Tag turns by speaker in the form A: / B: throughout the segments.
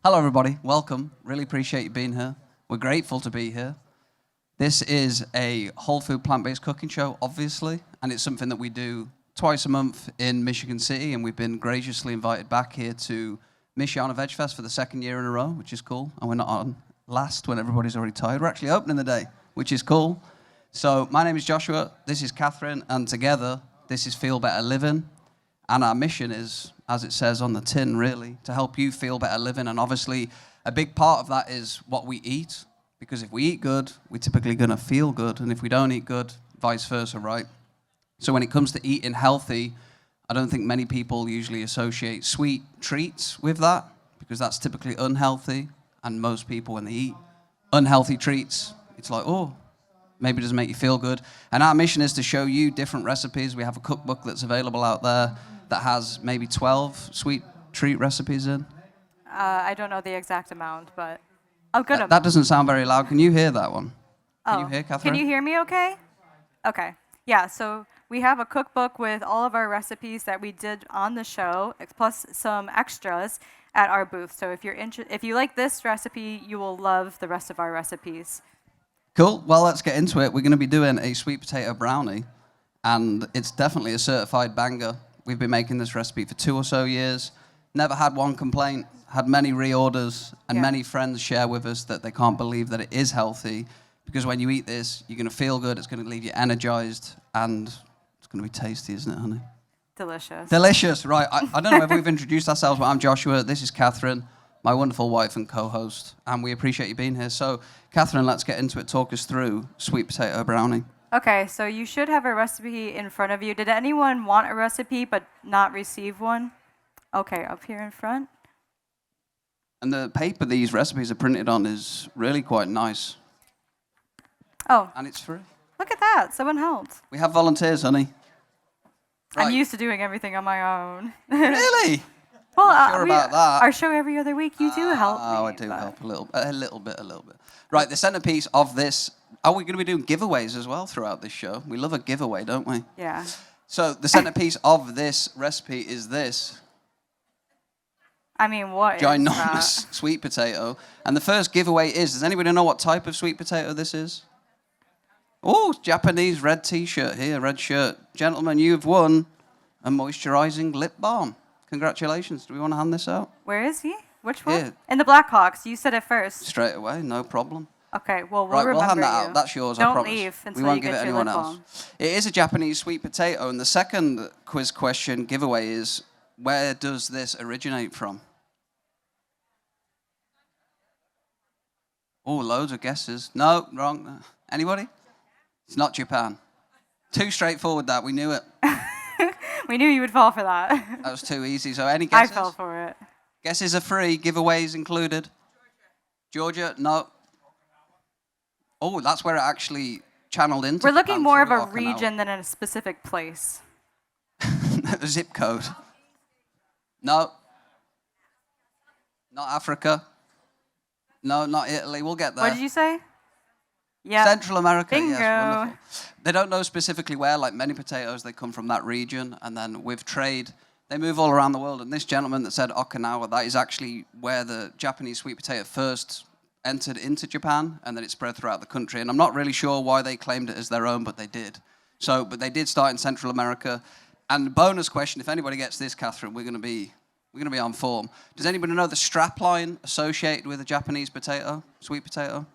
A: Hello, everybody. Welcome. Really appreciate you being here. We're grateful to be here. This is a whole food plant-based cooking show, obviously, and it's something that we do twice a month in Michigan City, and we've been graciously invited back here to Michiana VegFest for the second year in a row, which is cool. And we're not on last when everybody's already tired. We're actually opening the day, which is cool. So my name is Joshua. This is Katherine, and together, this is Feel Better Living. And our mission is, as it says on the tin, really, to help you feel better living. And obviously, a big part of that is what we eat. Because if we eat good, we're typically going to feel good. And if we don't eat good, vice versa, right? So when it comes to eating healthy, I don't think many people usually associate sweet treats with that, because that's typically unhealthy. And most people, when they eat unhealthy treats, it's like, oh, maybe it doesn't make you feel good. And our mission is to show you different recipes. We have a cookbook that's available out there that has maybe 12 sweet treat recipes in.
B: I don't know the exact amount, but a good amount.
A: That doesn't sound very loud. Can you hear that one? Can you hear, Katherine?
B: Can you hear me okay? Okay. Yeah, so we have a cookbook with all of our recipes that we did on the show, plus some extras at our booth. So if you like this recipe, you will love the rest of our recipes.
A: Cool. Well, let's get into it. We're going to be doing a sweet potato brownie, and it's definitely a certified banger. We've been making this recipe for 2 or so years. Never had one complaint, had many reorders, and many friends share with us that they can't believe that it is healthy, because when you eat this, you're going to feel good, it's going to leave you energized, and it's going to be tasty, isn't it, honey?
B: Delicious.
A: Delicious, right. I don't know if we've introduced ourselves, but I'm Joshua. This is Katherine, my wonderful wife and co-host, and we appreciate you being here. So, Katherine, let's get into it. Talk us through sweet potato brownie.
B: Okay, so you should have a recipe in front of you. Did anyone want a recipe but not receive one? Okay, up here in front.
A: And the paper these recipes are printed on is really quite nice.
B: Oh.
A: And it's free.
B: Look at that. Someone helped.
A: We have volunteers, honey. Right.
B: I'm used to doing everything on my own.
A: Really?
B: Well,
A: not sure about that.
B: Our show every other week, you do help me.
A: Oh, I do help a little bit. Right, the centerpiece of this. Are we going to be doing giveaways as well throughout this show? We love a giveaway, don't we?
B: Yeah.
A: So the centerpiece of this recipe is this.
B: I mean, what
A: ginormous
B: is that?
A: Sweet potato. And the first giveaway is, does anybody know what type of sweet potato this is? Oh, Japanese red t-shirt here, red shirt. Gentlemen, you've won a moisturizing lip balm. Congratulations. Do we want to hand this out?
B: Where is he? Which one?
A: Yeah.
B: In the Blackhawks. You said it first.
A: Straight away, no problem.
B: Okay, well,
A: Right,
B: remember
A: we'll hand that
B: you.
A: out. That's yours, I
B: Don't
A: promise.
B: leave until
A: we won't
B: you
A: give
B: get
A: it
B: your
A: anyone
B: lip
A: else.
B: balm.
A: It is a Japanese sweet potato, and the second quiz question giveaway is, where does this originate from? Oh, loads of guesses. No, wrong. Anybody? It's not Japan. Too straightforward that, we knew it.
B: We knew you would fall for that.
A: That was too easy. So any
B: I
A: guesses?
B: fell for it.
A: Guesses are free, giveaways included. Georgia? No. Oh, that's where it actually channeled into.
B: We're looking
A: Japan
B: more of
A: through
B: a
A: Okinawa.
B: region than a specific place.
A: The zip code. No. Not Africa. No, not Italy. We'll get there.
B: What did you say? Yeah.
A: Central America.
B: Bingo.
A: Yes, wonderful. They don't know specifically where, like many potatoes, they come from that region, and then with trade, they move all around the world. And this gentleman that said Okinawa, that is actually where the Japanese sweet potato first entered into Japan, and then it spread throughout the country. And I'm not really sure why they claimed it as their own, but they did. So, but they did start in Central America. And bonus question, if anybody gets this, Katherine, we're going to be on form. Does anybody know the strapline associated with a Japanese potato, sweet potato?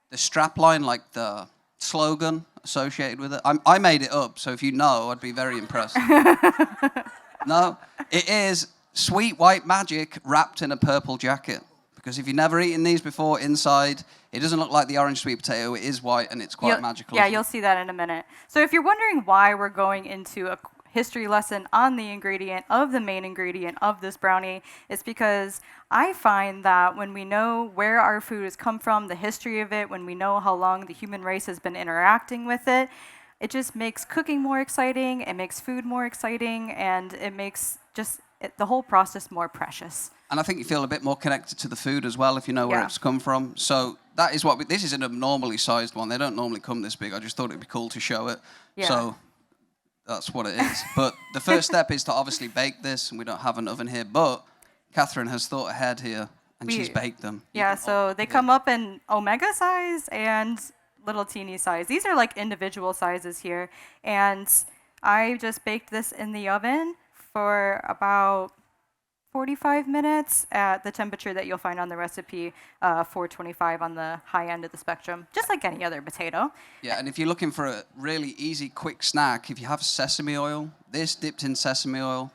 A: The strapline, like the slogan associated with it. I made it up, so if you know, I'd be very impressed. No, it is sweet white magic wrapped in a purple jacket. Because if you've never eaten these before, inside, it doesn't look like the orange sweet potato. It is white, and it's quite magical.
B: Yeah, you'll see that in a minute. So if you're wondering why we're going into a history lesson on the ingredient of the main ingredient of this brownie, it's because I find that when we know where our food has come from, the history of it, when we know how long the human race has been interacting with it, it just makes cooking more exciting, it makes food more exciting, and it makes just the whole process more precious.
A: And I think you feel a bit more connected to the food as well if you know where it's come from. So that is what this is an abnormally sized one. They don't normally come this big. I just thought it'd be cool to show it.
B: Yeah.
A: So that's what it is. But the first step is to obviously bake this, and we don't have an oven here. But Katherine has thought ahead here, and she's baked them.
B: Yeah, so they come up in omega size and little teeny size. These are like individual sizes here. And I just baked this in the oven for about 45 minutes at the temperature that you'll find on the recipe, 425 on the high end of the spectrum, just like any other potato.
A: Yeah, and if you're looking for a really easy, quick snack, if you have sesame oil, this dipped in sesame oil,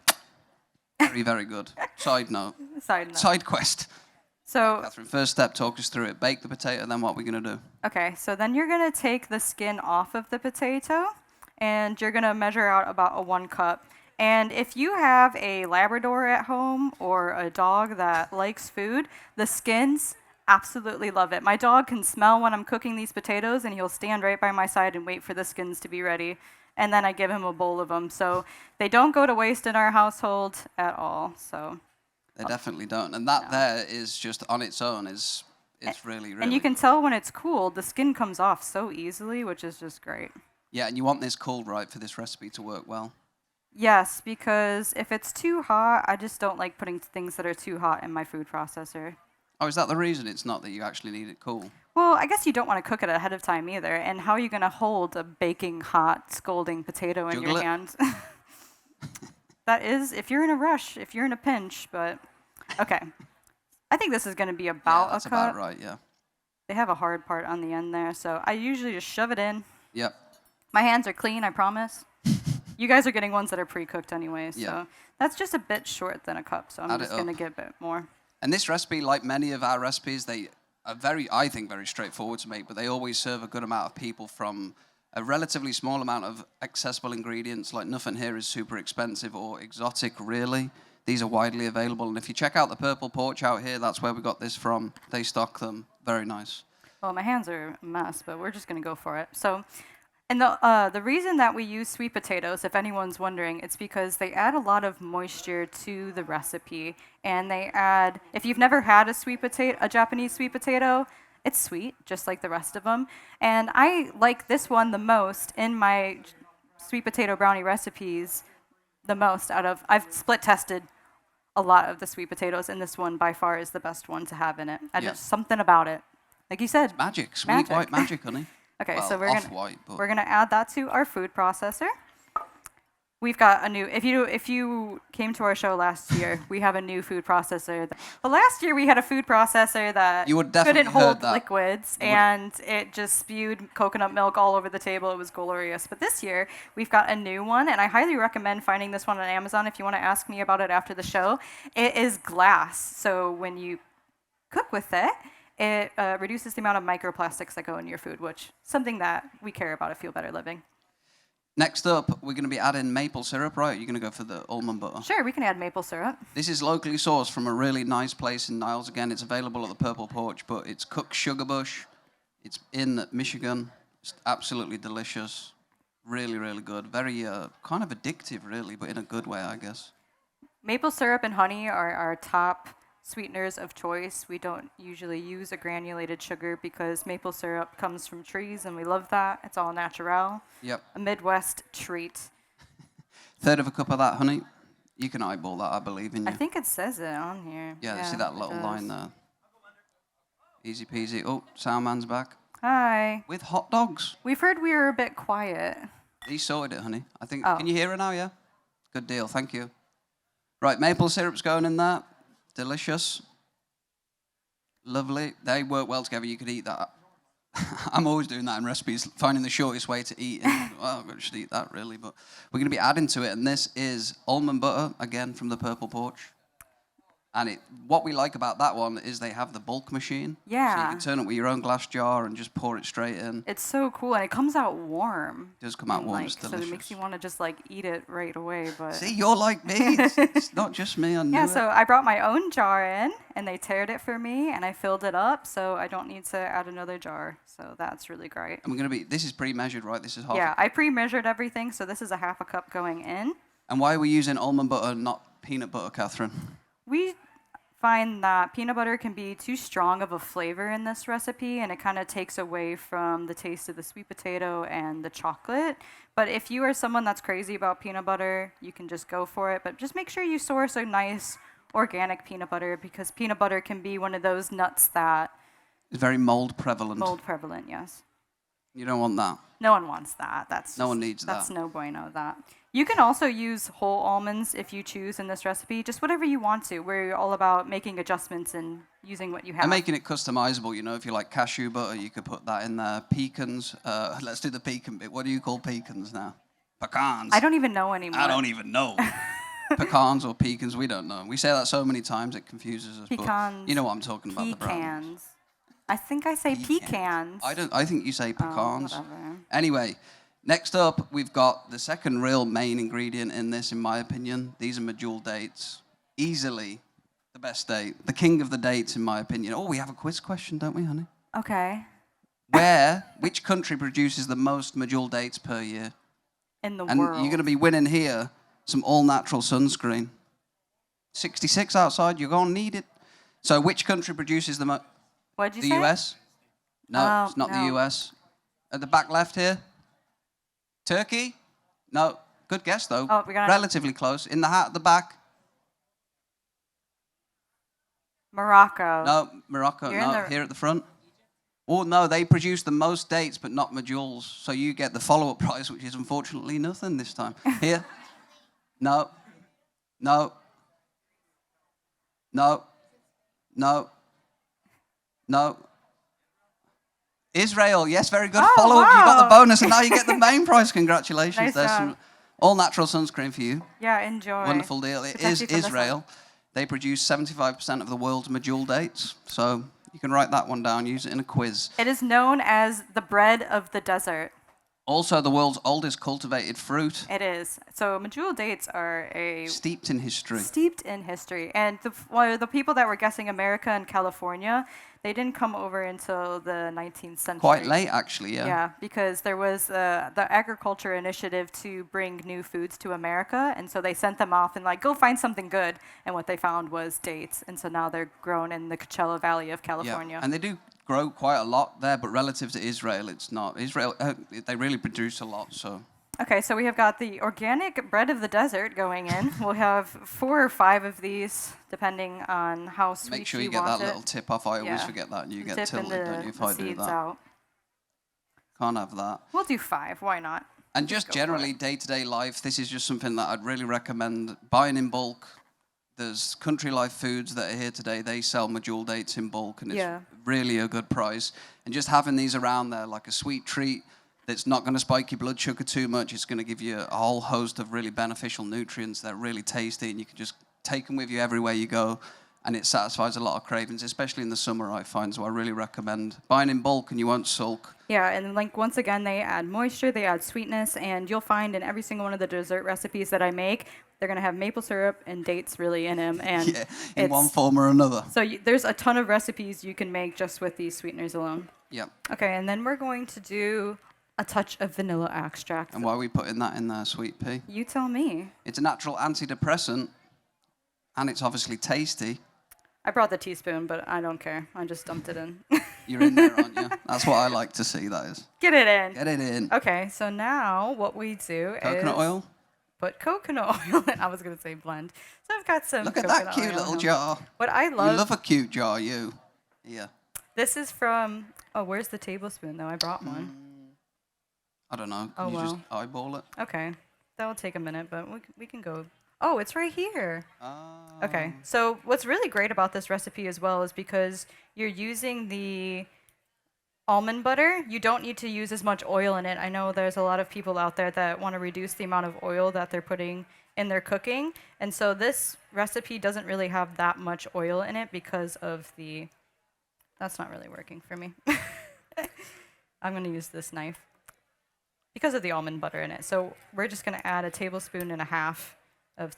A: very, very good. Side note. Side quest.
B: So,
A: Katherine, first step, talk us through it. Bake the potato, then what we're going to do?
B: Okay, so then you're going to take the skin off of the potato, and you're going to measure out about a 1 cup. And if you have a Labrador at home or a dog that likes food, the skins absolutely love it. My dog can smell when I'm cooking these potatoes, and he'll stand right by my side and wait for the skins to be ready. And then I give him a bowl of them. So they don't go to waste in our household at all. So
A: they definitely don't. And that there is just on its own is really, really.
B: And you can tell when it's cooled, the skin comes off so easily, which is just great.
A: Yeah, and you want this cooled right for this recipe to work well.
B: Yes, because if it's too hot, I just don't like putting things that are too hot in my food processor.
A: Oh, is that the reason? It's not that you actually need it cool?
B: Well, I guess you don't want to cook it ahead of time either. And how are you going to hold a baking hot, scalding potato in your hand? That is, if you're in a rush, if you're in a pinch, but okay. I think this is going to be about
A: that's
B: a cup.
A: about right, yeah.
B: They have a hard part on the end there, so I usually just shove it in.
A: Yep.
B: My hands are clean, I promise. You guys are getting ones that are pre-cooked anyway, so that's just a bit short than a cup, so I'm just going to get a bit more.
A: And this recipe, like many of our recipes, they are I think, very straightforward to make, but they always serve a good amount of people from a relatively small amount of accessible ingredients. Like nothing here is super expensive or exotic, really. These are widely available. And if you check out the Purple Porch out here, that's where we got this from. They stock them. Very nice.
B: Well, my hands are a mess, but we're just going to go for it. So, and the reason that we use sweet potatoes, if anyone's wondering, it's because they add a lot of moisture to the recipe. And they add, if you've never had a Japanese sweet potato, it's sweet, just like the rest of them. And I like this one the most in my sweet potato brownie recipes, the most I've split tested a lot of the sweet potatoes, and this one by far is the best one to have in it. Just something about it. Like you said.
A: It's magic, sweet white magic, honey.
B: Okay,
A: well,
B: so we're gonna add that to our food processor. We've got a new. If you came to our show last year, we have a new food processor. But last year we had a food processor that couldn't hold liquids, and it just spewed coconut milk all over the table. It was glorious. But this year we've got a new one, and I highly recommend finding this one on Amazon if you want to ask me about it after the show. It is glass, so when you cook with it, it reduces the amount of microplastics that go in your food, which is something that we care about at Feel Better Living.
A: Next up, we're going to be adding maple syrup, right? You're going to go for the almond butter?
B: Sure, we can add maple syrup.
A: This is locally sourced from a really nice place in Niles. Again, it's available at the Purple Porch, but it's cooked sugar bush. It's in Michigan. It's absolutely delicious. Really, really good. Very kind of addictive, really, but in a good way, I guess.
B: Maple syrup and honey are our top sweeteners of choice. We don't usually use a granulated sugar because maple syrup comes from trees, and we love that. It's all natural.
A: Yep.
B: A Midwest treat.
A: Third of a cup of that, honey. You can eyeball that, I believe in you.
B: I think it says it on here.
A: Yeah, see that little line there. Easy peasy. Oh, Soundman's back.
B: Hi.
A: With hot dogs.
B: We've heard we were a bit quiet.
A: He sorted it, honey. I think. Can you hear her now, yeah? Good deal, thank you. Right, maple syrup's going in there. Delicious. Lovely. They work well together. You could eat that. I'm always doing that in recipes, finding the shortest way to eat. And, well, I should eat that, really. But we're going to be adding to it. And this is almond butter, again, from the Purple Porch. And what we like about that one is they have the bulk machine.
B: Yeah.
A: So you can turn it with your own glass jar and just pour it straight in.
B: It's so cool, and it comes out warm.
A: It does come out warm. It's delicious.
B: So it makes you want to just eat it right away. But
A: see, you're like me. It's not just me. I knew it.
B: So I brought my own jar in, and they tared it for me, and I filled it up, so I don't need to add another jar. So that's really great.
A: And this is pre-measured, right? This is half.
B: Yeah, I pre-measured everything, so this is a half a cup going in.
A: And why are we using almond butter, not peanut butter, Katherine?
B: We find that peanut butter can be too strong of a flavor in this recipe, and it kind of takes away from the taste of the sweet potato and the chocolate. But if you are someone that's crazy about peanut butter, you can just go for it. But just make sure you source a nice organic peanut butter because peanut butter can be one of those nuts that
A: It's very mold prevalent.
B: mold prevalent. Yes.
A: You don't want that.
B: No one wants that.
A: No one needs
B: That's
A: that.
B: no bueno. That you can also use whole almonds if you choose in this recipe, just whatever you want to. We're all about making adjustments and using what you have.
A: And making it customizable, you know, if you like cashew butter, you could put that in there. Pecans, let's do the pecan bit. What do you call pecans now? Pecans.
B: I don't even know anymore.
A: I don't even know. Pecans or pecans, we don't know. We say that so many times it confuses us.
B: Pecans.
A: But you know what I'm talking about, the brownies.
B: Pecans. I think I say pecans.
A: I think you say pecans.
B: Whatever.
A: Anyway, next up, we've got the second real main ingredient in this, in my opinion. These are medjool dates. Easily the best date. The king of the dates, in my opinion. Oh, we have a quiz question, don't we, honey?
B: Okay.
A: Which country produces the most medjool dates per year?
B: In the
A: And
B: world.
A: you're going to be winning here some all-natural sunscreen. 66 outside, you're going to need it. So which country produces the most?
B: What'd you
A: The
B: say?
A: US? No,
B: Oh,
A: it's not
B: no.
A: the US. At the back left here? Turkey? No. Good guess, though.
B: Oh, we got it.
A: Relatively close. In the hat at the back?
B: Morocco.
A: No. Morocco?
B: You're in
A: No.
B: the-
A: Here at the front? Oh, no, they produce the most dates, but not medjools. So you get the follow-up prize, which is unfortunately nothing this time. Here? No. No. No. No. No. Israel, yes, very good.
B: Oh,
A: Follow-up, you got the
B: wow.
A: bonus, and now you get the main prize. Congratulations.
B: Nice
A: There's
B: job.
A: some all-natural sunscreen for you.
B: Yeah, enjoy.
A: Wonderful deal. It
B: Protect
A: is
B: you from the sun.
A: Israel. They produce 75% of the world's medjool dates. So you can write that one down, use it in a quiz.
B: It is known as the bread of the desert.
A: Also, the world's oldest cultivated fruit,
B: It is. So medjool dates are
A: steeped in history.
B: steeped in history. And the people that were guessing America and California, they didn't come over until the 19th century.
A: Quite late, actually, yeah.
B: Yeah, because there was the agriculture initiative to bring new foods to America, and so they sent them off and like, go find something good. And what they found was dates, and so now they're grown in the Coachella Valley of California.
A: Yeah. And they do grow quite a lot there, but relative to Israel, it's not. Israel, they really produce a lot, so.
B: Okay, so we have got the organic bread of the desert going in. We'll have 4 or 5 of these, depending on how sweet
A: Make sure you
B: you
A: get
B: want
A: that
B: it.
A: little tip off. I always
B: Yeah.
A: forget that, and you get
B: Dip
A: tilted,
B: into
A: don't you, if
B: the
A: I do
B: seeds
A: that.
B: out.
A: Can't have that.
B: We'll do 5. Why not?
A: And just
B: go for
A: generally,
B: it.
A: day-to-day life, this is just something that I'd really recommend buying in bulk. There's Country Life Foods that are here today. They sell medjool dates in bulk, and it's
B: Yeah.
A: really a good price. And just having these around there, like a sweet treat that's not going to spike your blood sugar too much. It's going to give you a whole host of really beneficial nutrients that are really tasty, and you can just take them with you everywhere you go. And it satisfies a lot of cravings, especially in the summer, I find. So I really recommend buying in bulk, and you won't sulk.
B: Yeah, and like once again, they add moisture, they add sweetness, and you'll find in every single one of the dessert recipes that I make, they're gonna have maple syrup and dates really in them, and
A: Yeah, in one form or another.
B: So there's a ton of recipes you can make just with these sweeteners alone.
A: Yep.
B: Okay, and then we're going to do a touch of vanilla extract.
A: And why are we putting that in there, sweet pea?
B: You tell me.
A: It's a natural antidepressant, and it's obviously tasty.
B: I brought the teaspoon, but I don't care. I just dumped it in.
A: You're in there, aren't you? That's what I like to see, that is.
B: Get it in.
A: Get it in.
B: Okay, so now what we do
A: Coconut
B: is
A: oil?
B: put coconut oil in. I was going to say blend. So I've got some
A: Look at
B: coconut
A: that cute
B: oil
A: little
B: in.
A: jar.
B: What I
A: You
B: love,
A: love a cute jar, you. Yeah.
B: this is from, oh, where's the tablespoon though? I brought one.
A: I don't know.
B: Oh,
A: Can you just
B: well.
A: eyeball it?
B: Okay, that'll take a minute, but we can go. Oh, it's right here.
A: Oh.
B: Okay, so what's really great about this recipe as well is because you're using the almond butter, you don't need to use as much oil in it. I know there's a lot of people out there that want to reduce the amount of oil that they're putting in their cooking, and so this recipe doesn't really have that much oil in it because of the, that's not really working for me. I'm going to use this knife because of the almond butter in it. So we're just going to add 1.5 tablespoons of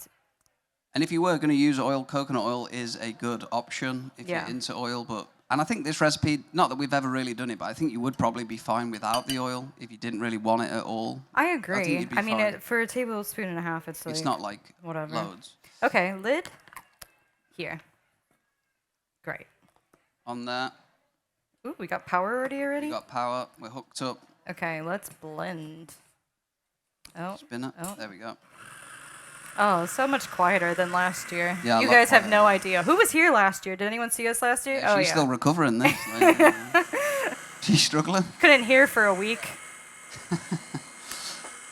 A: And if you were going to use oil, coconut oil is a good option if
B: Yeah.
A: you're into oil. And I think this recipe, not that we've ever really done it, but I think you would probably be fine without the oil if you didn't really want it at all.
B: I agree.
A: you'd be
B: I mean,
A: fine.
B: for 1.5 tablespoons, it's like
A: It's not like
B: whatever.
A: loads.
B: Okay, lid here. Great.
A: On there,
B: Ooh, we got power already.
A: we've got power. We're hooked up.
B: Okay, let's blend. Oh,
A: Spin it.
B: Oh.
A: There we go.
B: Oh, so much quieter than last year.
A: Yeah, a
B: You
A: lot
B: guys have
A: quieter.
B: no idea. Who was here last year? Did anyone see us last year?
A: Yeah,
B: Oh,
A: she's
B: yeah.
A: still recovering this. She's struggling.
B: Couldn't hear for a week.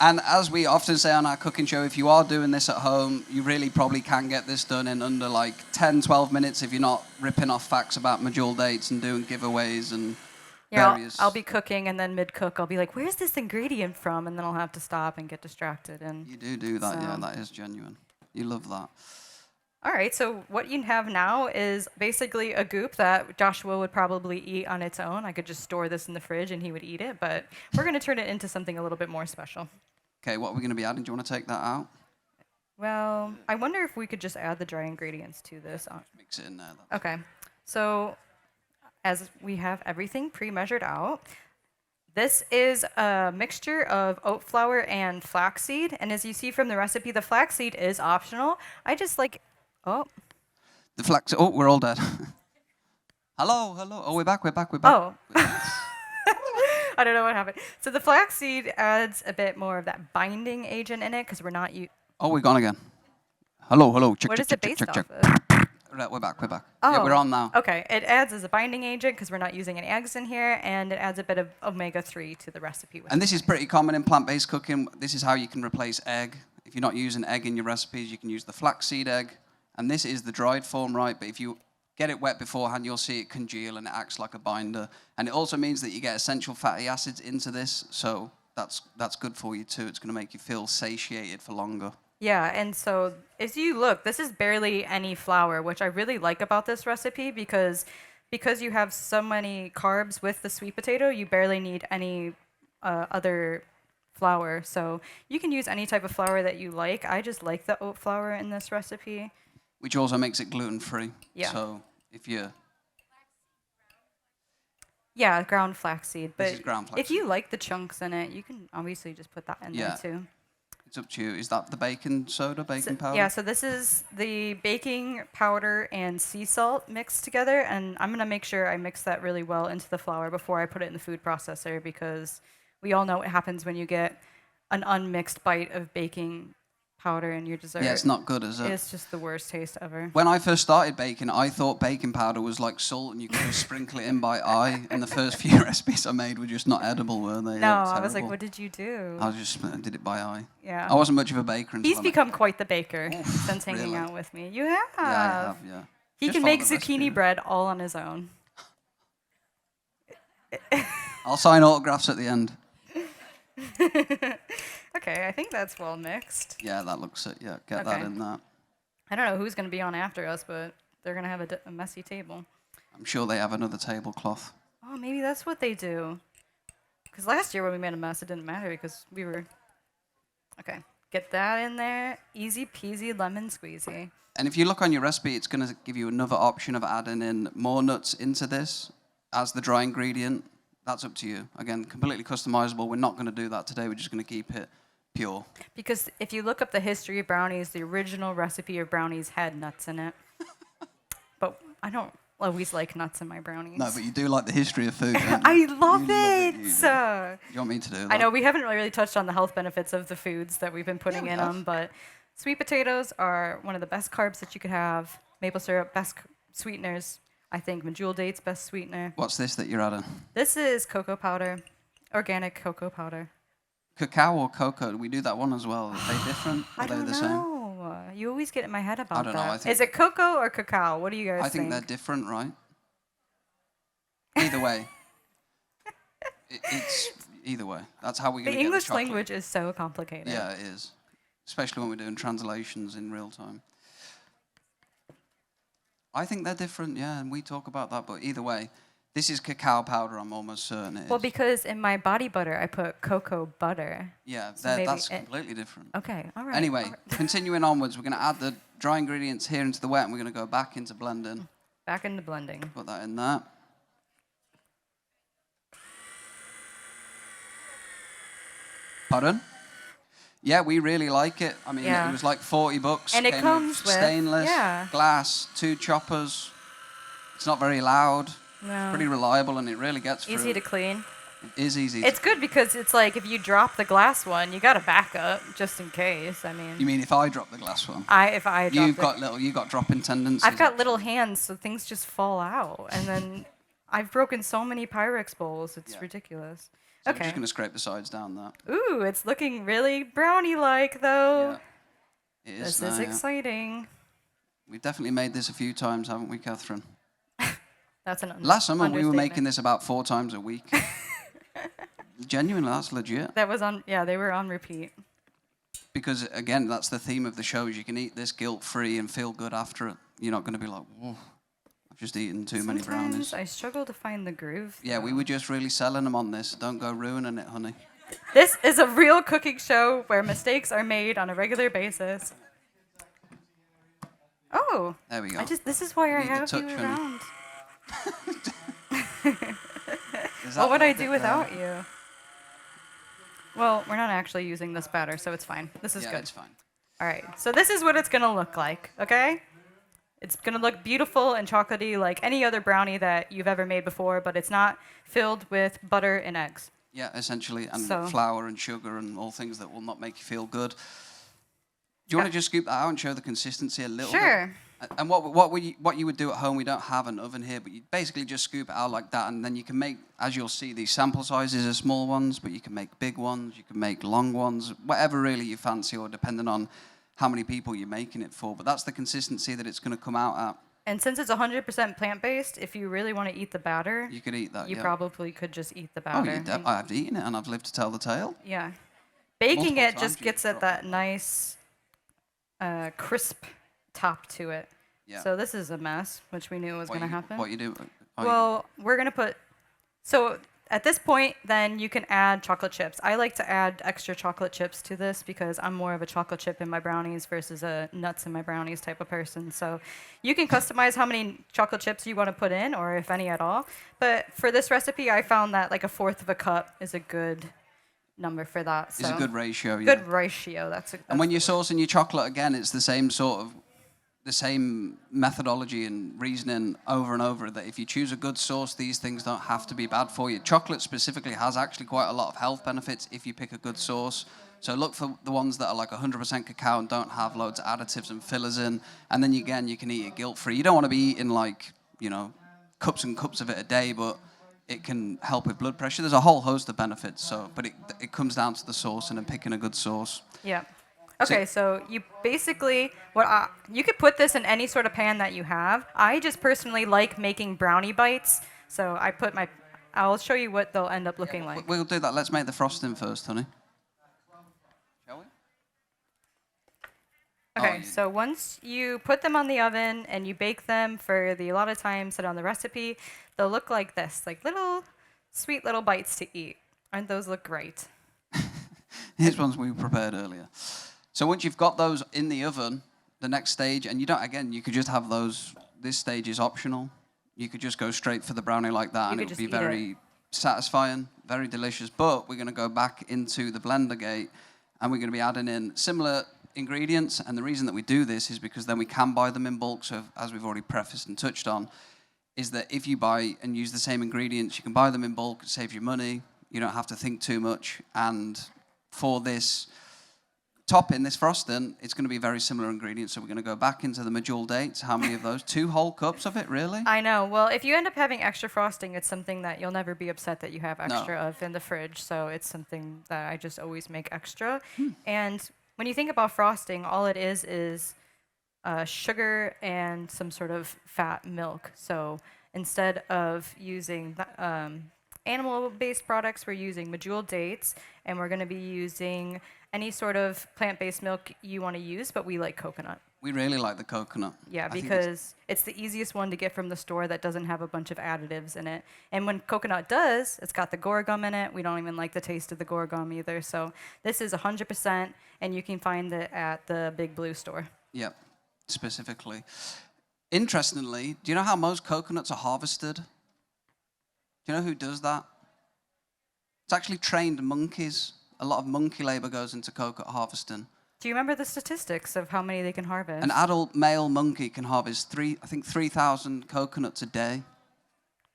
A: And as we often say on our cooking show, if you are doing this at home, you really probably can get this done in under like 10, 12 minutes if you're not ripping off facts about medjool dates and doing giveaways and
B: Yeah,
A: various...
B: I'll be cooking, and then mid-cook, I'll be like, where's this ingredient from? And then I'll have to stop and get distracted. And
A: You do that, yeah,
B: so-
A: that is genuine. You love that.
B: All right, so what you have now is basically a goop that Joshua would probably eat on its own. I could just store this in the fridge and he would eat it, but we're going to turn it into something a little bit more special.
A: Okay, what are we going to be adding? Do you want to take that out?
B: Well, I wonder if we could just add the dry ingredients to this.
A: Mix it in there.
B: Okay, so as we have everything pre-measured out, this is a mixture of oat flour and flaxseed, and as you see from the recipe, the flaxseed is optional. I just like,
A: The flax... Oh, we're all dead. Hello. Oh, we're back.
B: Oh. I don't know what happened. So the flaxseed adds a bit more of that binding agent in it because we're not...
A: Oh, we're gone again. Hello. Check,
B: What is
A: check,
B: it
A: check,
B: based
A: check,
B: off
A: check.
B: of?
A: Right, we're back.
B: Oh.
A: Yeah, we're on now.
B: Okay, it adds as a binding agent because we're not using any eggs in here, and it adds a bit of omega-3 to the recipe.
A: And this is pretty common in plant-based cooking. This is how you can replace egg. If you're not using egg in your recipes, you can use the flaxseed egg. And this is the dried form, right? But if you get it wet beforehand, you'll see it congeal and it acts like a binder. And it also means that you get essential fatty acids into this, so that's good for you too. It's going to make you feel satiated for longer.
B: Yeah, and so as you look, this is barely any flour, which I really like about this recipe because you have so many carbs with the sweet potato, you barely need any other flour. So you can use any type of flour that you like. I just like the oat flour in this recipe.
A: Which also makes it gluten-free.
B: Yeah.
A: So if you're...
B: Yeah, ground flaxseed. But
A: This is ground
B: if
A: flaxseed.
B: you like the chunks in it, you can obviously just put that in there too.
A: It's up to you. Is that the baking soda, baking powder?
B: Yeah, so this is the baking powder and sea salt mixed together, and I'm going to make sure I mix that really well into the flour before I put it in the food processor because we all know what happens when you get an unmixed bite of baking powder in your dessert.
A: Yeah, it's not good, is it?
B: It's just the worst taste ever.
A: When I first started baking, I thought baking powder was like salt and you could just sprinkle it in by eye, and the first few recipes I made were just not edible, were they?
B: No,
A: They were
B: I was like,
A: terrible.
B: what did you do?
A: I did it by eye.
B: Yeah.
A: I wasn't much of a baker until
B: He's
A: I
B: become quite the baker
A: Oof,
B: since hanging
A: really?
B: out with me. You have.
A: Yeah, I have, yeah.
B: He
A: Just
B: can
A: follow
B: make
A: the recipe.
B: zucchini bread all on his own.
A: I'll sign autographs at the end.
B: Okay, I think that's well mixed.
A: Yeah, that looks it. Yeah, get that
B: Okay.
A: in that.
B: I don't know who's going to be on after us, but they're going to have a messy table.
A: I'm sure they have another tablecloth.
B: Oh, maybe that's what they do. Because last year when we made a mess, it didn't matter because we were... Okay, get that in there. Easy peasy lemon squeezy.
A: And if you look on your recipe, it's going to give you another option of adding in more nuts into this as the dry ingredient. That's up to you. Again, completely customizable. We're not going to do that today. We're just going to keep it pure.
B: Because if you look up the history of brownies, the original recipe of brownies had nuts in it. But I don't always like nuts in my brownies.
A: No, but you do like the history of food, don't you?
B: I love
A: You
B: it.
A: You do. You want me to do that?
B: I know we haven't really touched on the health benefits of the foods that we've been putting
A: we
B: in
A: have.
B: them, but sweet potatoes are one of the best carbs that you could have. Maple syrup, best sweeteners. I think medjool dates, best sweetener.
A: What's this that you're adding?
B: This is cocoa powder, organic cocoa powder.
A: Cacao or cocoa? We do that one as well. Are they different? Are
B: I
A: they
B: don't
A: the same?
B: know. You always get in my head about
A: don't
B: that.
A: know, I think-
B: Is it cocoa or cacao? What do you guys
A: I think they're different, right? Either way. It's either way. That's how we're
B: The
A: going to get
B: English
A: the chocolate.
B: language is so complicated.
A: Yeah, it is. Especially when we're doing translations in real time. I think they're different, yeah, and we talk about that, but either way, this is cacao powder, I'm almost certain it is.
B: Well, because in my body butter, I put cocoa butter.
A: Yeah,
B: so maybe
A: that's
B: it-
A: completely different.
B: Okay, all right.
A: Anyway,
B: all right.
A: continuing onwards, we're going to add the dry ingredients here into the wet, and we're going to go back into blending.
B: Back into blending.
A: Put that in there. Pardon? Yeah, we really like it. I mean,
B: Yeah.
A: it was like $40.
B: And it
A: came
B: comes with-
A: stainless,
B: yeah.
A: glass, 2 choppers. It's not very loud.
B: No.
A: Pretty reliable, and it really gets through.
B: Easy to clean.
A: It is easy.
B: It's good because it's like if you drop the glass one, you got a backup just in case. I mean,
A: You mean if I drop the glass one?
B: if I drop
A: You got dropping tendencies.
B: I've got little hands, so things just fall out, and then I've broken so many Pyrex bowls. It's ridiculous.
A: So
B: Okay.
A: I'm just gonna scrape the sides down that.
B: Ooh, it's looking really brownie-like though.
A: Yeah. It is.
B: This is exciting.
A: We've definitely made this a few times, haven't we, Catherine?
B: That's an
A: Last summer we were
B: understatement.
A: making this about 4 times a week. Genuinely, that's legit.
B: That was on. Yeah, they were on repeat.
A: Because again, that's the theme of the show: is you can eat this guilt-free and feel good after it. You're not going to be like, "Whoa, I've just eaten too many brownies."
B: Sometimes I struggle to find the groove.
A: Yeah, we were just really selling them on this. Don't go ruining it, honey.
B: This is a real cooking show where mistakes are made on a regular basis. Oh,
A: There we go.
B: This is why I
A: Need the
B: have
A: touch,
B: you
A: honey.
B: around.
A: Is
B: What
A: that
B: would I
A: a bit
B: do
A: there?
B: without you? Well, we're not actually using this batter, so it's fine. This is
A: Yeah,
B: good.
A: it's fine.
B: All right, so this is what it's gonna look like, okay? It's gonna look beautiful and chocolatey like any other brownie that you've ever made before, but it's not filled with butter and eggs.
A: Yeah, essentially, and
B: So-
A: flour and sugar and all things that will not make you feel good. Do you want to just scoop that out and show the consistency a little bit?
B: Sure.
A: And what you would do at home, we don't have an oven here, but you basically just scoop it out like that, and then you can make, as you'll see, these sample sizes are small ones, but you can make big ones, you can make long ones, whatever really you fancy, or depending on how many people you're making it for. But that's the consistency that it's going to come out at.
B: And since it's 100% plant-based, if you really want to eat the batter,
A: You could eat that.
B: you
A: yeah.
B: probably could just eat the
A: Oh,
B: batter.
A: I've eaten it, and I've lived to tell the tale.
B: Yeah. Baking
A: Multiple
B: it just
A: times you
B: gets
A: drop
B: it that nice, crisp top to it.
A: Yeah.
B: So this is a mess, which we knew was going to happen.
A: What you do?
B: Well, we're going to put... So at this point, then you can add chocolate chips. I like to add extra chocolate chips to this because I'm more of a chocolate chip in my brownies versus a nuts in my brownies type of person. So you can customize how many chocolate chips you want to put in, or if any at all. But for this recipe, I found that like 1/4 of a cup is a good number for that. So
A: It's a good ratio. Yeah.
B: good ratio.
A: And when you're sourcing your chocolate, again, it's the same methodology and reasoning over and over, that if you choose a good source, these things don't have to be bad for you. Chocolate specifically has actually quite a lot of health benefits if you pick a good source. So look for the ones that are like 100% cacao and don't have loads of additives and fillers in. And then again, you can eat it guilt-free. You don't want to be eating like, cups and cups of it a day, but it can help with blood pressure. There's a whole host of benefits. But it comes down to the sourcing and picking a good source.
B: Yeah. Okay, so you basically, you could put this in any sort of pan that you have. I just personally like making brownie bites, so I'll show you what they'll end up looking like.
A: We'll do that. Let's make the frosting first, honey. Shall we?
B: Okay, so once you put them on the oven and you bake them for the allotted time set on the recipe, they'll look like this, like little, sweet little bites to eat. Aren't those look great?
A: Here's ones we prepared earlier. So once you've got those in the oven, the next stage, and you could just have those, this stage is optional. You could just go straight for the brownie like that, and it would be very satisfying, very delicious. But we're going to go back into the blender gate, and we're going to be adding in similar ingredients. And the reason that we do this is because then we can buy them in bulk. So as we've already prefaced and touched on, is that if you buy and use the same ingredients, you can buy them in bulk, save you money. You don't have to think too much. And for this topping, this frosting, it's going to be very similar ingredients. So we're going to go back into the medjool dates. How many of those? 2 whole cups of it, really?
B: I know. Well, if you end up having extra frosting, it's something that you'll never be upset that you have extra of in the fridge. So it's something that I just always make extra. And when you think about frosting, all it is sugar and some sort of fat milk. So instead of using animal-based products, we're using medjool dates, and we're going to be using any sort of plant-based milk you want to use, but we like coconut.
A: We really like the coconut.
B: Yeah, because it's the easiest one to get from the store that doesn't have a bunch of additives in it. And when coconut does, it's got the guar gum in it. We don't even like the taste of the guar gum either. So this is 100%, and you can find it at the Big Blue store.
A: Yep, specifically. Interestingly, do you know how most coconuts are harvested? Do you know who does that? It's actually trained monkeys. A lot of monkey labor goes into coconut harvesting.
B: Do you remember the statistics of how many they can harvest?
A: An adult male monkey can harvest 3,000 coconuts a day,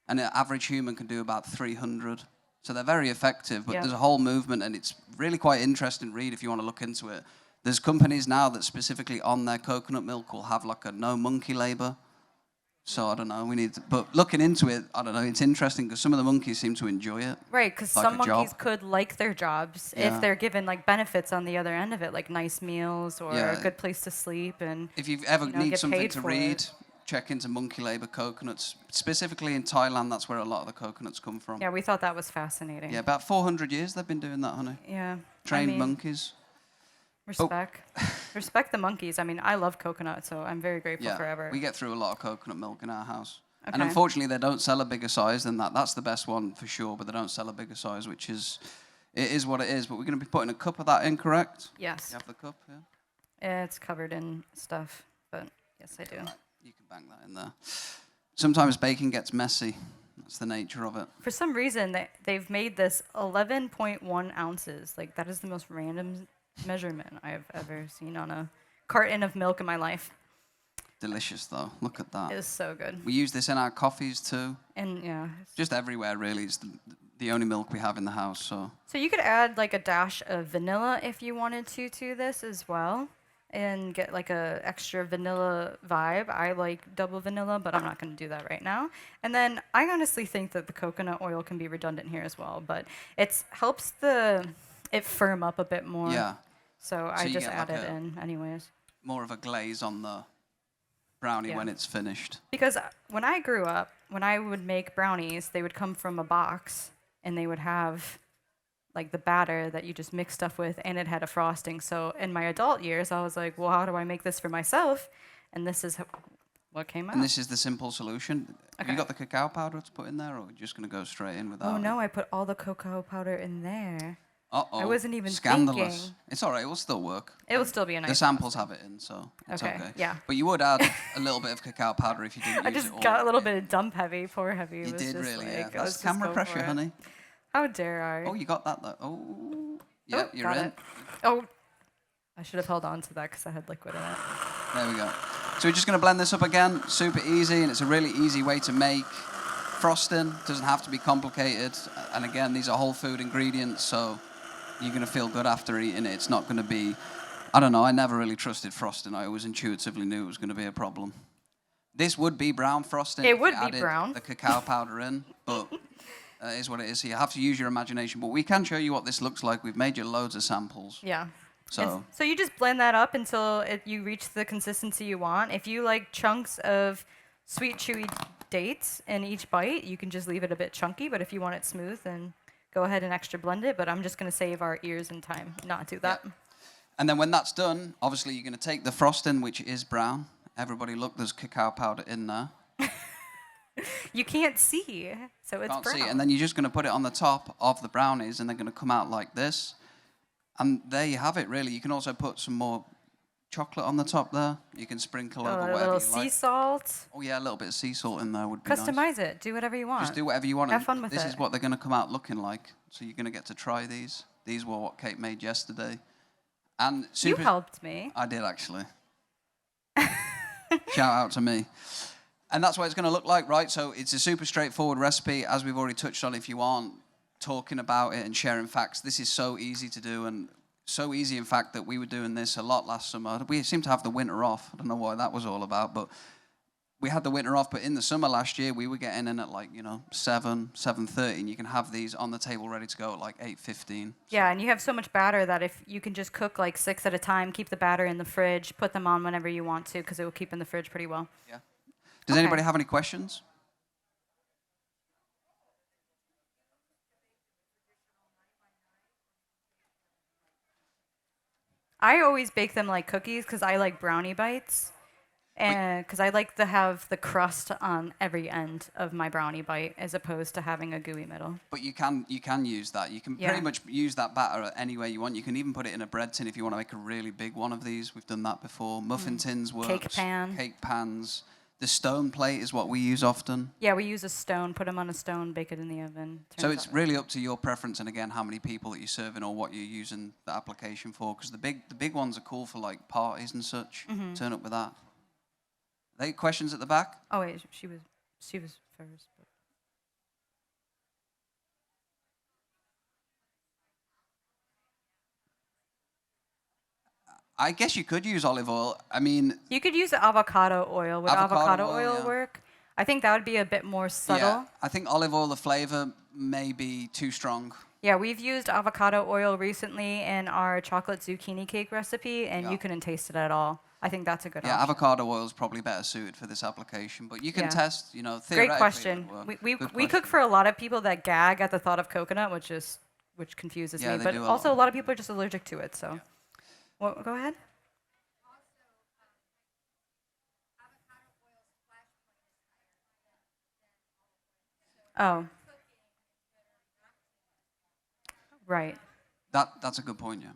A: and an average human can do about 300. So they're very effective, but
B: Yep.
A: there's a whole movement, and it's really quite interesting read if you want to look into it. There's companies now that specifically on their coconut milk will have like a no monkey labor. So I don't know, but looking into it, I don't know, it's interesting because some of the monkeys seem to enjoy it.
B: Right, because
A: like
B: some
A: a
B: monkeys
A: job.
B: could like their jobs
A: Yeah.
B: if they're given like benefits on the other end of it, like nice meals or
A: Yeah.
B: a good place to sleep, and
A: If you ever need
B: get
A: something
B: paid
A: to
B: for
A: read,
B: it.
A: check into monkey labor coconuts. Specifically in Thailand, that's where a lot of the coconuts come from.
B: Yeah, we thought that was fascinating.
A: Yeah, about 400 years they've been doing that, honey.
B: Yeah.
A: Trained
B: I mean,
A: monkeys.
B: Respect. Respect the monkeys. I mean, I love coconut, so I'm very grateful
A: Yeah,
B: forever.
A: we get through a lot of coconut milk in our house. And
B: Okay.
A: unfortunately, they don't sell a bigger size than that. That's the best one for sure, but they don't sell a bigger size, which is, it is what it is. But we're going to be putting a cup of that in, correct?
B: Yes.
A: You have the cup, yeah?
B: It's covered in stuff, but yes, I do.
A: You can bang that in there. Sometimes baking gets messy. That's the nature of it.
B: For some reason, they've made this 11.1 ounces. Like, that is the most random measurement I've ever seen on a carton of milk in my life.
A: Delicious, though. Look at that.
B: It is so good.
A: We use this in our coffees, too.
B: And, yeah.
A: Just everywhere, really. It's the only milk we have in the house, so...
B: So you could add, like, a dash of vanilla if you wanted to this as well. And get, like, a extra vanilla vibe. I like double vanilla, but I'm not going to do that right now. And then I honestly think that the coconut oil can be redundant here as well. But it helps it firm up a bit more.
A: Yeah.
B: So I
A: you
B: just
A: get
B: add
A: like
B: it in anyways.
A: More of a glaze on the brownie when it's finished.
B: Because when I grew up, when I would make brownies, they would come from a box, and they would have like the batter that you just mix stuff with, and it had a frosting. So in my adult years, I was like, well, how do I make this for myself? And this is what came out.
A: And this is the simple solution. Have
B: Okay.
A: you got the cacao powder to put in there, or are you just going to go straight in without
B: Oh
A: it?
B: no, I put all the cocoa powder in there.
A: Uh-oh.
B: I wasn't even
A: Scandalous.
B: thinking.
A: It's all right. It will still work.
B: It will still be a nice
A: The samples have it in, so it's
B: Okay,
A: okay.
B: yeah.
A: But you would add a little bit of cacao powder if you didn't
B: I
A: use
B: just
A: it all.
B: got a little bit of dump heavy, pour heavy.
A: You
B: It was
A: did
B: just
A: really,
B: like,
A: yeah.
B: let's
A: That's
B: just
A: camera
B: go
A: pressure,
B: for it.
A: honey.
B: How dare I?
A: Oh, you got that, though. Oh. Yeah, you're
B: got
A: in.
B: it. Oh, I should have held on to that because I had liquid in it.
A: There we go. So we're just going to blend this up again. Super easy, and it's a really easy way to make frosting. Doesn't have to be complicated. And again, these are whole food ingredients, so you're going to feel good after eating it. It's not going to be, I don't know, I never really trusted frosting. I always intuitively knew it was going to be a problem. This would be brown frosting.
B: It
A: if
B: would
A: you
B: be
A: added
B: brown.
A: the cacao powder in, but it is what it is. So you have to use your imagination. But we can show you what this looks like. We've made you loads of samples.
B: Yeah.
A: So
B: So you just blend that up until you reach the consistency you want. If you like chunks of sweet, chewy dates in each bite, you can just leave it a bit chunky. But if you want it smooth, then go ahead and extra blend it. But I'm just going to save our ears and time, not do that.
A: Yeah. And then when that's done, obviously you're going to take the frosting, which is brown. Everybody look, there's cacao powder in there.
B: You can't see, so it's
A: Can't
B: brown.
A: see it. And then you're just going to put it on the top of the brownies, and they're going to come out like this. And there you have it, really. You can also put some more chocolate on the top there. You can sprinkle over
B: a
A: whatever
B: little
A: you
B: sea
A: like.
B: salt.
A: Oh, yeah, a little bit of sea salt in there would be nice.
B: Customize it. Do whatever you want.
A: Just do whatever you want.
B: Have
A: and
B: fun with
A: this
B: it.
A: is what they're going to come out looking like. So you're going to get to try these. These were what Kate made yesterday. And
B: You helped me.
A: I did, actually. Shout out to me. And that's what it's going to look like, right? So it's a super straightforward recipe. As we've already touched on, if you aren't talking about it and sharing facts, this is so easy to do. And so easy, in fact, that we were doing this a lot last summer. We seem to have the winter off. I don't know what that was all about, but we had the winter off. But in the summer last year, we were getting in at 7, 7:30, and you can have these on the table ready to go at 8:15.
B: Yeah, and you have so much batter that if you can just cook 6 at a time, keep the batter in the fridge, put them on whenever you want to, because it will keep in the fridge pretty well.
A: Yeah. Does anybody have any questions?
B: I always bake them like cookies because I like brownie bites. And because I like to have the crust on every end of my brownie bite as opposed to having a gooey middle.
A: But you can use that. You can pretty much use that batter any way you want. You can even put it in a bread tin if you want to make a really big one of these. We've done that before. Muffin tins works.
B: Cake pan.
A: Cake pans. The stone plate is what we use often.
B: Yeah, we use a stone, put them on a stone, bake it in the oven.
A: So it's really up to your preference, and again, how many people that you're serving or what you're using the application for. Because the big ones are cool for parties and such. Turn up with that. Are there questions at the back?
B: Oh wait, she was first. But.
A: I guess you could use olive oil. I mean,
B: You could use avocado oil. Would avocado oil work? I think that would be a bit more subtle.
A: yeah, I think olive oil, the flavor may be too strong.
B: Yeah, we've used avocado oil recently in our chocolate zucchini cake recipe, and you couldn't taste it at all. I think that's a good option.
A: Avocado oil is probably better suited for this application, but you can test, theoretically.
B: Great question. We cook for a lot of people that gag at the thought of coconut, which confuses me. But also a lot of people are just allergic to it. So, well, go ahead. Oh. Right.
A: That's a good point, yeah.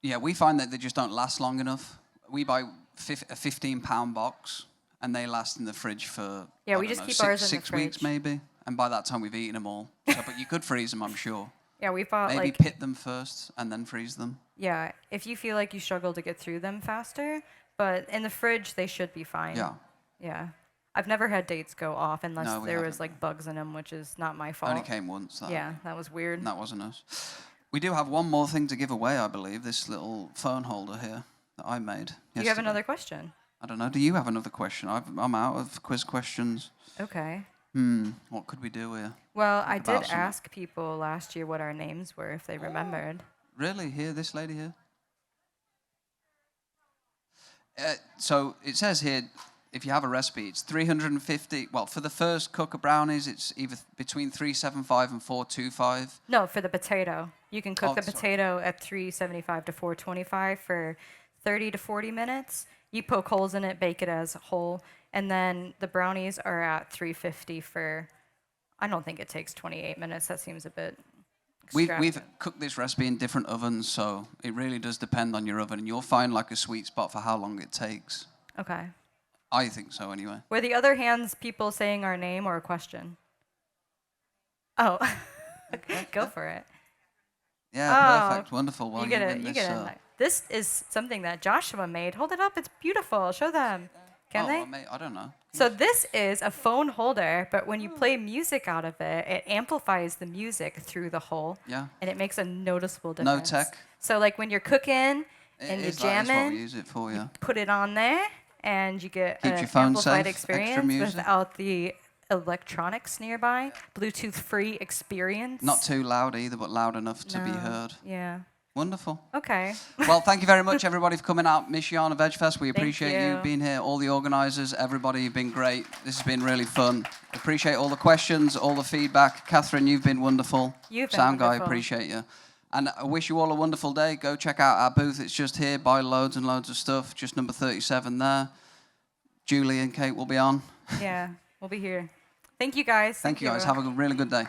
A: Yeah, we find that they just don't last long enough. We buy a 15-pound box, and they last in the fridge for
B: we just keep ours in the
A: six
B: fridge.
A: weeks maybe, and by that time we've eaten them all. So, but you could freeze them, I'm sure.
B: Yeah, we bought
A: maybe pit them first and then freeze them.
B: Yeah, if you feel like you struggle to get through them faster, but in the fridge they should be fine.
A: Yeah.
B: Yeah. I've never had dates go off unless there was
A: haven't.
B: like bugs in them, which is not my fault.
A: Only came once.
B: Yeah, that was weird.
A: And that wasn't us. We do have one more thing to give away, I believe. This little phone holder here that I made.
B: Do you have another question?
A: I don't know. Do you have another question? I'm out of quiz questions.
B: Okay.
A: What could we do here?
B: Well, I did ask people last year what our names were, if they remembered.
A: Really? Here, this lady here? So it says here, if you have a recipe, it's 350. Well, for the first cook of brownies, it's either between 375 and 425.
B: No, for the potato. You can cook the potato at 375 to 425 for 30 to 40 minutes. You poke holes in it, bake it as whole, and then the brownies are at 350 for, I don't think it takes 28 minutes. That seems a bit extravagant.
A: We've cooked this recipe in different ovens, so it really does depend on your oven, and you'll find like a sweet spot for how long it takes.
B: Okay.
A: I think so, anyway.
B: Were the other hands people saying our name or a question? Oh, go for it.
A: Yeah, perfect, wonderful. Well,
B: you get it. This is something that Joshua made. Hold it up. It's beautiful. Show them. Can they?
A: I don't know.
B: So this is a phone holder, but when you play music out of it, it amplifies the music through the hole.
A: Yeah.
B: And it makes a noticeable difference.
A: No tech.
B: So like when you're cooking and you're jamming,
A: that is what we use it for, yeah.
B: Put it on there, and you get an
A: your phone
B: amplified
A: safe,
B: experience without the electronics nearby. Bluetooth-free experience.
A: Not too loud either, but loud enough to be heard.
B: Yeah.
A: Wonderful.
B: Okay.
A: Well, thank you very much, everybody, for coming out. Michiana VegFest, we appreciate you being here. All the organizers, everybody, you've been great. This has been really fun. Appreciate all the questions, all the feedback. Katherine, you've been wonderful.
B: You've been
A: Sound
B: wonderful.
A: guy, appreciate you. And I wish you all a wonderful day. Go check out our booth. It's just here. Buy loads and loads of stuff. Just number 37 there. Julie and Kate will be on.
B: Yeah, we'll be here. Thank you, guys.
A: Thank you, guys. Have a really good day.